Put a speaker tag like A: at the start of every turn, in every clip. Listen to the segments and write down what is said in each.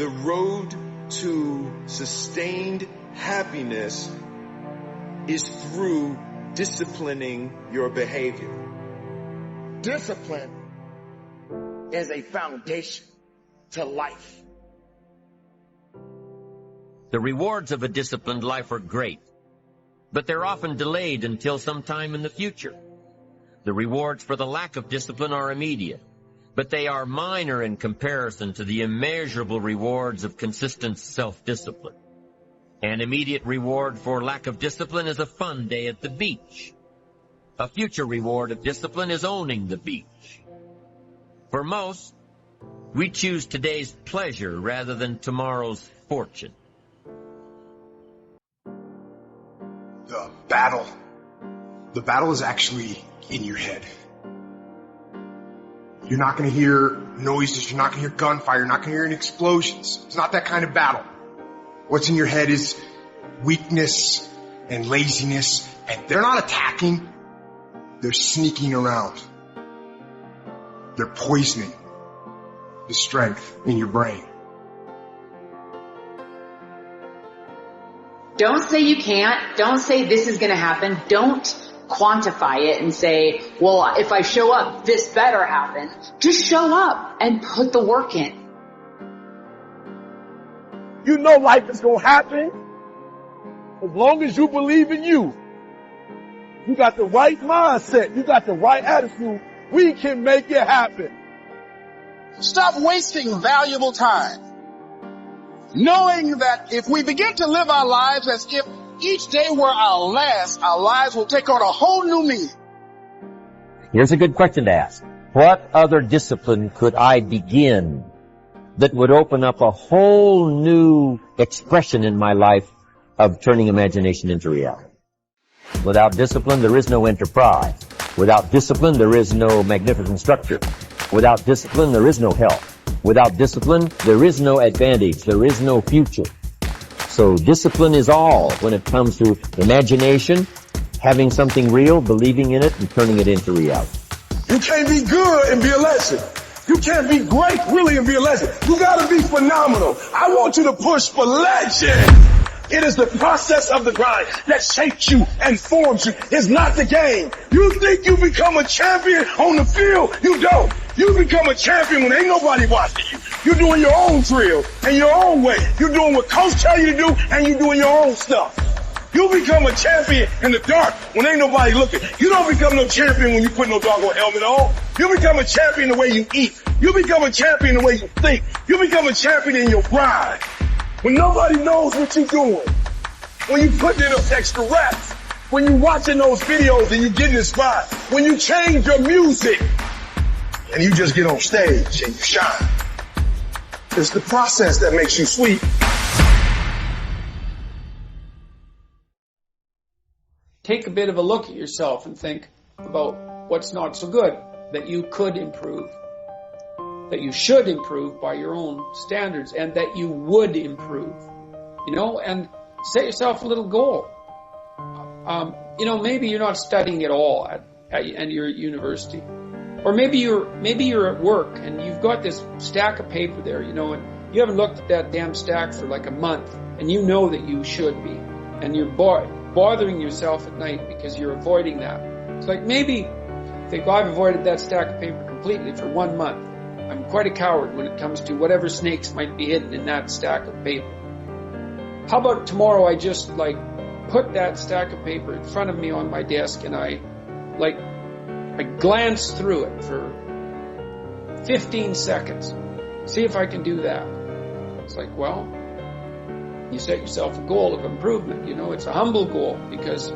A: The road to sustained happiness is through disciplining your behavior.
B: Discipline is a foundation to life.
C: The rewards of a disciplined life are great, but they're often delayed until sometime in the future. The rewards for the lack of discipline are immediate, but they are minor in comparison to the immeasurable rewards of consistent self-discipline. An immediate reward for lack of discipline is a fun day at the beach. A future reward of discipline is owning the beach. For most, we choose today's pleasure rather than tomorrow's fortune.
D: The battle is actually in your head. You're not going to hear noises, you're not going to hear gunfire, you're not going to hear any explosions. It's not that kind of battle. What's in your head is weakness and laziness, and they're not attacking, they're sneaking around. They're poisoning the strength in your brain.
E: Don't say you can't. Don't say this is going to happen. Don't quantify it and say, well, if I show up, this better happen. Just show up and put the work in.
B: You know life is going to happen as long as you believe in you. You got the right mindset. You got the right attitude. We can make it happen.
F: Stop wasting valuable time, knowing that if we begin to live our lives as if each day were our last, our lives will take on a whole new meaning.
C: Here's a good question to ask. What other discipline could I begin that would open up a whole new expression in my life of turning imagination into reality? Without discipline, there is no enterprise. Without discipline, there is no magnificent structure. Without discipline, there is no health. Without discipline, there is no advantage. There is no future. So discipline is all when it comes to imagination, having something real, believing in it, and turning it into reality.
B: You can't be good and be a legend. You can't be great really and be a legend. You gotta be phenomenal. I want you to push for legend. It is the process of the grind that shapes you and forms you. It's not the game. You think you become a champion on the field? You don't. You become a champion when ain't nobody watching you. You're doing your own drill and your own way. You're doing what coach tell you to do and you're doing your own stuff. You become a champion in the dark when ain't nobody looking. You don't become no champion when you put no doggone helmet on. You become a champion the way you eat. You become a champion the way you think. You become a champion in your grind. When nobody knows what you're doing. When you put in those extra reps. When you're watching those videos and you get inspired. When you change your music. And you just get on stage and you shine. It's the process that makes you sweet.
G: Take a bit of a look at yourself and think about what's not so good that you could improve, that you should improve by your own standards, and that you would improve, and set yourself a little goal. Maybe you're not studying at all at your university, or maybe you're at work and you've got this stack of paper there, and you haven't looked at that damn stack for like a month, and you know that you should be, and you're bothering yourself at night because you're avoiding that. It's like maybe think, I've avoided that stack of paper completely for 1 month. I'm quite a coward when it comes to whatever snakes might be hidden in that stack of paper. How about tomorrow I just put that stack of paper in front of me on my desk and I glance through it for 15 seconds. See if I can do that. It's like, well, you set yourself a goal of improvement. It's a humble goal because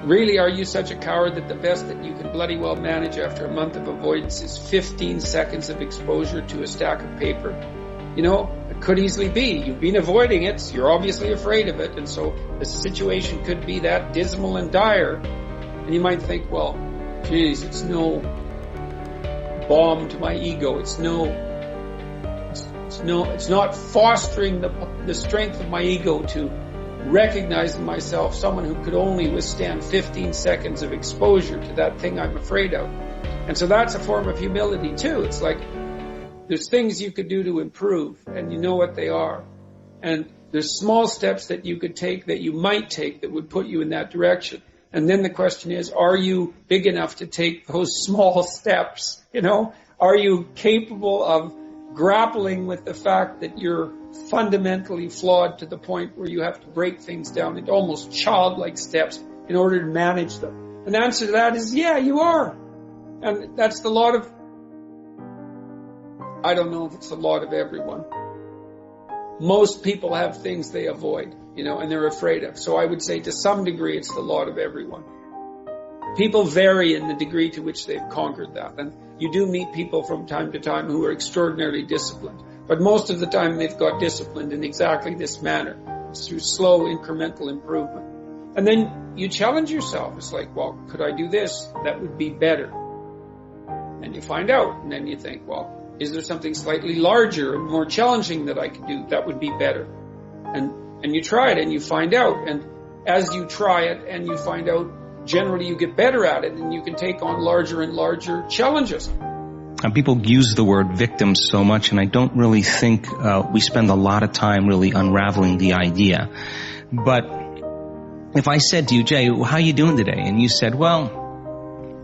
G: really, are you such a coward that the best that you can bloody well manage after a month of avoidance is 15 seconds of exposure to a stack of paper? It could easily be. You've been avoiding it, so you're obviously afraid of it, and so the situation could be that dismal and dire. And you might think, well, geez, it's no bomb to my ego. It's not fostering the strength of my ego to recognize in myself someone who could only withstand 15 seconds of exposure to that thing I'm afraid of. And so that's a form of humility too. It's like, there's things you could do to improve, and you know what they are. And there's small steps that you could take, that you might take, that would put you in that direction. And then the question is, are you big enough to take those small steps? You know, are you capable of grappling with the fact that you're fundamentally flawed to the point where you have to break things down into almost childlike steps in order to manage them? And the answer to that is, yeah, you are. And that's the lot of, I don't know if it's the lot of everyone. Most people have things they avoid, you know, and they're afraid of. So I would say to some degree it's the lot of everyone. People vary in the degree to which they've conquered that. And you do meet people from time to time who are extraordinarily disciplined. But most of the time they've got disciplined in exactly this manner. It's through slow incremental improvement. And then you challenge yourself. It's like, well, could I do this? That would be better. And you find out. And then you think, well, is there something slightly larger and more challenging that I could do? That would be better. And you try it and you find out. And as you try it and you find out, generally you get better at it and you can take on larger and larger challenges.
H: People use the word victim so much, and I don't really think we spend a lot of time really unraveling the idea. But if I said to you, Jay, how are you doing today? And you said, well,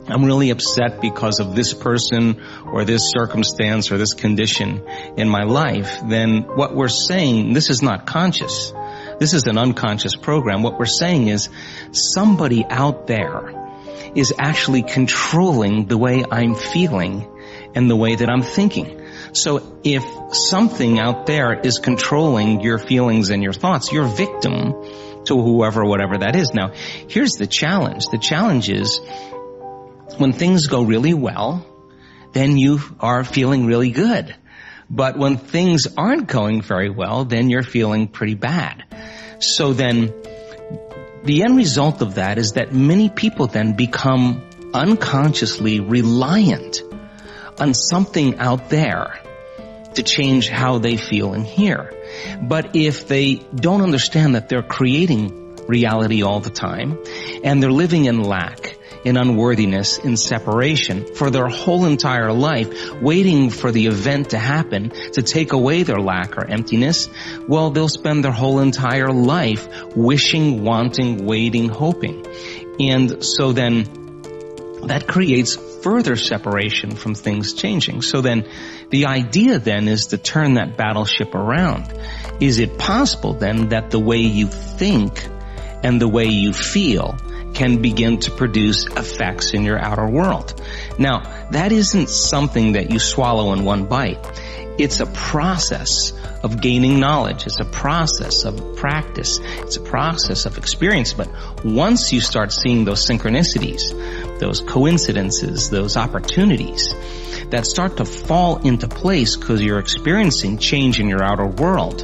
H: I'm really upset because of this person or this circumstance or this condition in my life, then what we're saying, this is not conscious. This is an unconscious program. What we're saying is somebody out there is actually controlling the way I'm feeling and the way that I'm thinking. So if something out there is controlling your feelings and your thoughts, you're a victim to whoever, whatever that is. Now, here's the challenge. The challenge is when things go really well, then you are feeling really good. But when things aren't going very well, then you're feeling pretty bad. So then the end result of that is that many people then become unconsciously reliant on something out there to change how they feel and hear. But if they don't understand that they're creating reality all the time and they're living in lack, in unworthiness, in separation for their whole entire life, waiting for the event to happen to take away their lack or emptiness, well, they'll spend their whole entire life wishing, wanting, waiting, hoping. And so then that creates further separation from things changing. So then the idea then is to turn that battleship around. Is it possible then that the way you think and the way you feel can begin to produce effects in your outer world? Now, that isn't something that you swallow in one bite. It's a process of gaining knowledge. It's a process of practice. It's a process of experience. But once you start seeing those synchronicities, those coincidences, those opportunities that start to fall into place because you're experiencing change in your outer world,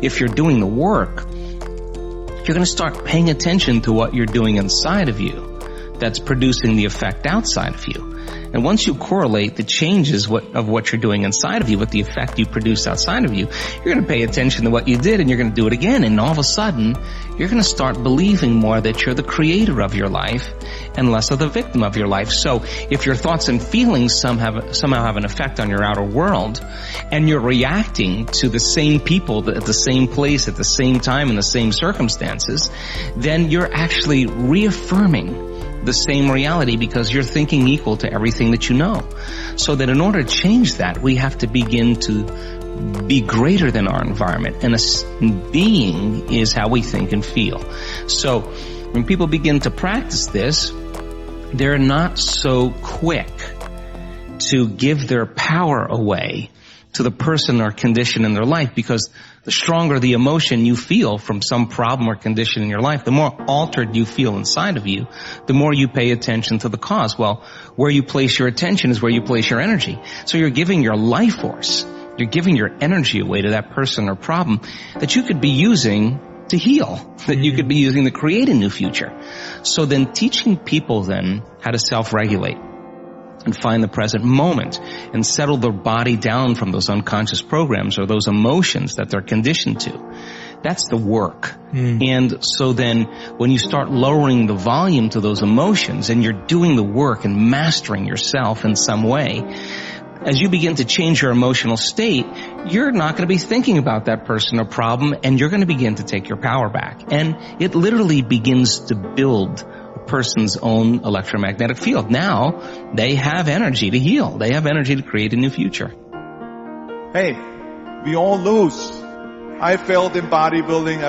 H: if you're doing the work, you're going to start paying attention to what you're doing inside of you that's producing the effect outside of you. And once you correlate the changes of what you're doing inside of you with the effect you produce outside of you, you're going to pay attention to what you did and you're going to do it again. And all of a sudden, you're going to start believing more that you're the creator of your life and less of the victim of your life. So if your thoughts and feelings somehow have an effect on your outer world and you're reacting to the same people at the same place at the same time in the same circumstances, then you're actually reaffirming the same reality because you're thinking equal to everything that you know. So that in order to change that, we have to begin to be greater than our environment. And a being is how we think and feel. So when people begin to practice this, they're not so quick to give their power away to the person or condition in their life, because the stronger the emotion you feel from some problem or condition in your life, the more altered you feel inside of you, the more you pay attention to the cause. Well, where you place your attention is where you place your energy. So you're giving your life force, you're giving your energy away to that person or problem that you could be using to heal, that you could be using to create a new future. So then teaching people then how to self-regulate and find the present moment and settle their body down from those unconscious programs or those emotions that they're conditioned to. That's the work. And so then when you start lowering the volume to those emotions and you're doing the work and mastering yourself in some way, as you begin to change your emotional state, you're not going to be thinking about that person or problem, and you're going to begin to take your power back. And it literally begins to build a person's own electromagnetic field. Now, they have energy to heal. They have energy to create a new future.
I: Hey, we all lose. I failed in bodybuilding.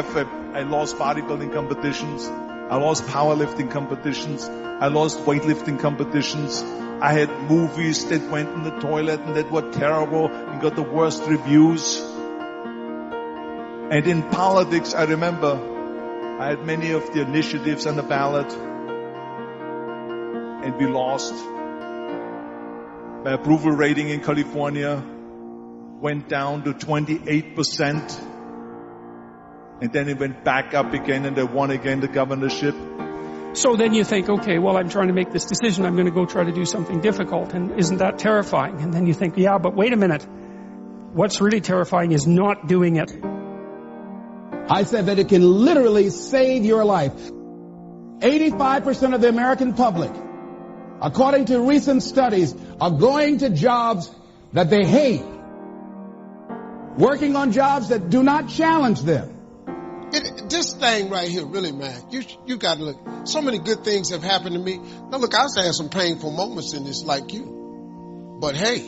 I: I lost bodybuilding competitions. I lost powerlifting competitions. I lost weightlifting competitions. I had movies that went in the toilet and that were terrible and got the worst reviews. And in politics, I remember I had many of the initiatives on the ballot, and we lost. My approval rating in California went down to 28%, and then it went back up again, and I won again the governorship.
G: So then you think, okay, well, I'm trying to make this decision. I'm going to go try to do something difficult. And isn't that terrifying? And then you think, yeah, but wait a minute. What's really terrifying is not doing it.
F: I said that it can literally save your life. 85% of the American public, according to recent studies, are going to jobs that they hate, working on jobs that do not challenge them.
J: This thing right here, really, man, you got to look. So many good things have happened to me. Now, look, I also had some painful moments in this, like you. But hey,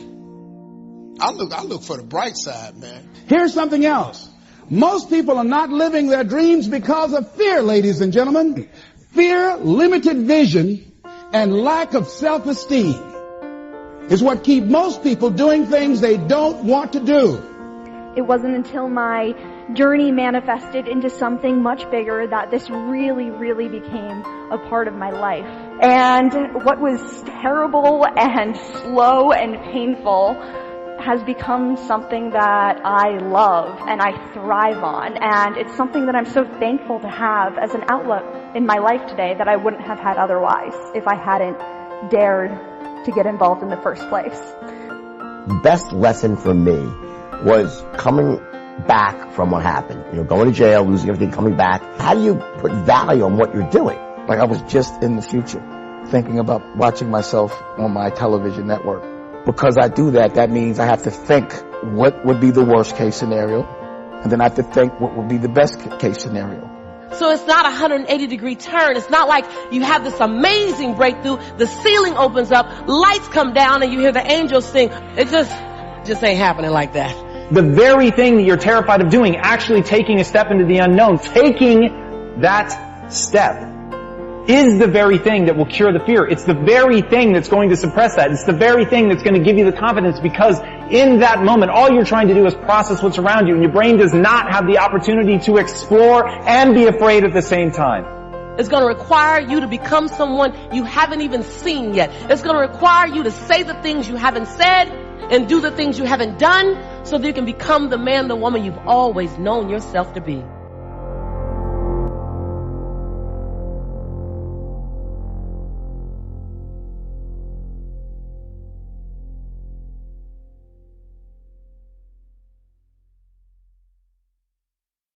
J: I look for the bright side, man.
F: Here's something else. Most people are not living their dreams because of fear, ladies and gentlemen. Fear, limited vision, and lack of self-esteem is what keep most people doing things they don't want to do.
K: It wasn't until my journey manifested into something much bigger that this really, really became a part of my life. And what was terrible and slow and painful has become something that I love and I thrive on. And it's something that I'm so thankful to have as an outlet in my life today that I wouldn't have had otherwise if I hadn't dared to get involved in the first place.
L: The best lesson for me was coming back from what happened. You know, going to jail, losing everything, coming back. How do you put value on what you're doing?
M: Like I was just in the future, thinking about watching myself on my television network. Because I do that, that means I have to think what would be the worst case scenario, and then I have to think what would be the best case scenario.
N: So it's not a 180-degree turn. It's not like you have this amazing breakthrough, the ceiling opens up, lights come down, and you hear the angels sing. It just ain't happening like that.
O: The very thing that you're terrified of doing, actually taking a step into the unknown, taking that step, is the very thing that will cure the fear. It's the very thing that's going to suppress that. It's the very thing that's going to give you the confidence, because in that moment, all you're trying to do is process what's around you, and your brain does not have the opportunity to explore and be afraid at the same time.
N: It's going to require you to become someone you haven't even seen yet. It's going to require you to say the things you haven't said and do the things you haven't done so that you can become the man, the woman you've always known yourself to be.